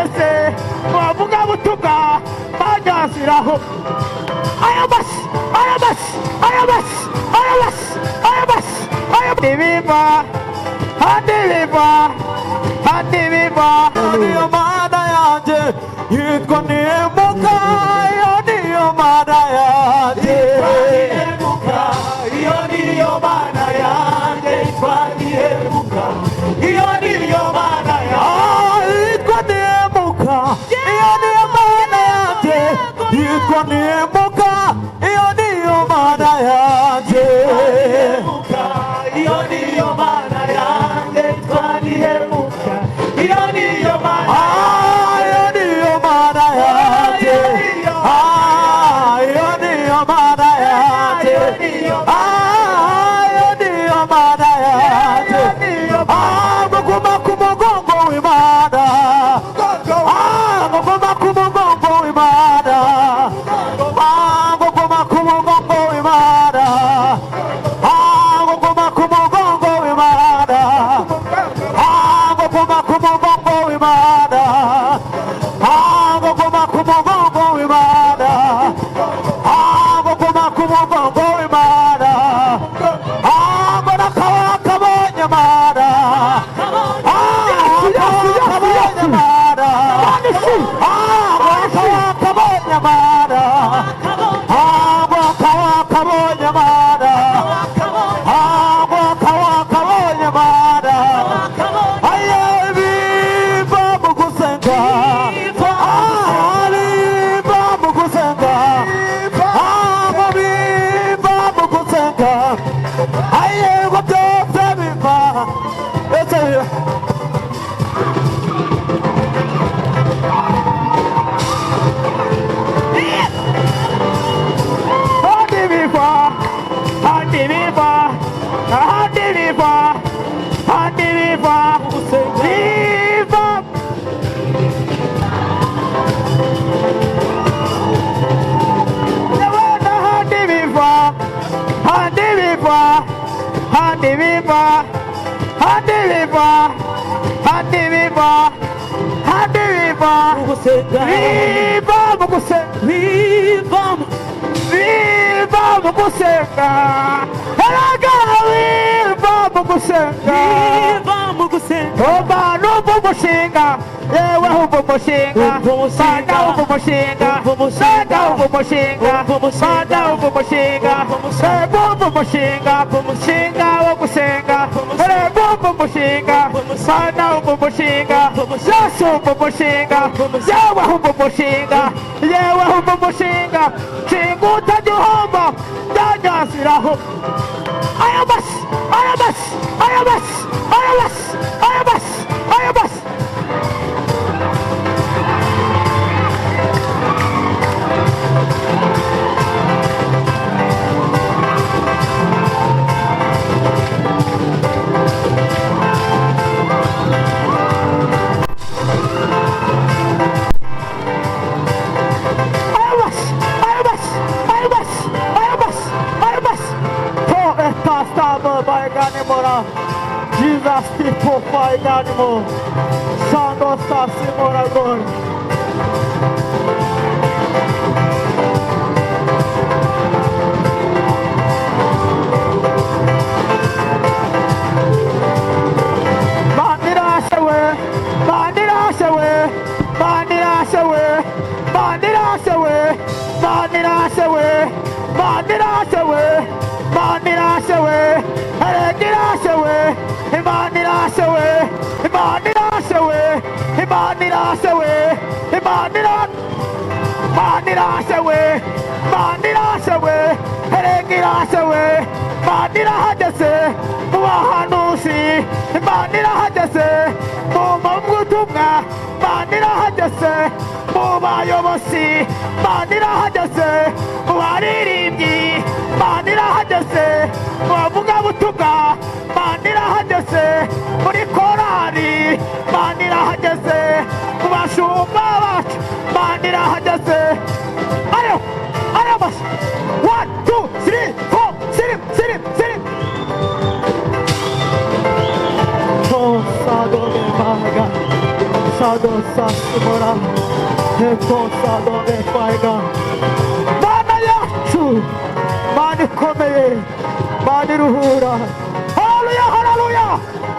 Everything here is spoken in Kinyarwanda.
hageze wavuga butuga banyaziraho ayabasi ayabasi ayabasi ayabasi ayabasi ayabasi biva handi biva handi biva niyo mana yanjye yitwa Nihemuka iyo niyo mana yanjye iyo niyo mana yanjye yitwa Nihemuka iyo niyo mana yanjye yitwa Nihemuka iyo niyo mana yanjye yitwa Nihemuka iyo niyo mana yanjye iyo niyo mana yanjye yitwa Nihemuka iyo niyo mana iyo niyo mana yanjye iyo niyo mana yanjye iyo niyo mana yanjye muguma ku mugongo w'Imana muguma ku mugongo w'Imana muguma ku mugongo w'Imana muguma ku mugongo w'Imana muguma ku mugongo w'Imana muguma ku mugongo w'Imana muguma ku mugongo w'Imana mbona kabonye Imana kabonye Imana kabonye Imana kabonye Imana kabonye Imana aye biva mu gusenga biva mu gusenga biva mu gusenga aye ngo byose biva handi biva handi biva handi biva handi biva biva ndabona handi biva handi biva handi biva handi biva handi biva handi biva biva mu gusenga biva mu gusenga erega biva mu gusenga oba numva umushinga yewe humva umushinga banda humva umushinga banda humva umushinga banda humva umushinga bumva umushinga umushinga wo gusenga bumva umushinga banda humva umushinga yesu humva umushinga yewe humva umushinga yewe humva umushinga nshinga utajya uhomba byanyaziraho ayabasi ayabasi ayabasi ayabasi ayabasi ayabasi Jesus tipo fai d'animo Santo stassi moragon Bandira sewe Bandira sewe Bandira sewe Bandira sewe Bandira sewe Bandira sewe Bandira sewe Bandira sewe Bandira sewe Bandira sewe Bandira sewe Bandira Bandira sewe Bandira sewe Bandira sewe Bandira hageze mu bahanuzi Bandira hageze mu mavugabutumwa Bandira hageze mu bayobozi Bandira hageze mu baririmbyi Bandira hageze mu bavugabutumwa Bandira hageze muri korali Bandira hageze mu bashumba bacu Bandira hageze ayo ayo basi 1 2 3 4 sirim sirim sirim Sadome maga Sado Sasimora, Heto Sado Efaiga, Mana Yasu, Mani Kome, Mani Ruhura, Hallelujah, Hallelujah.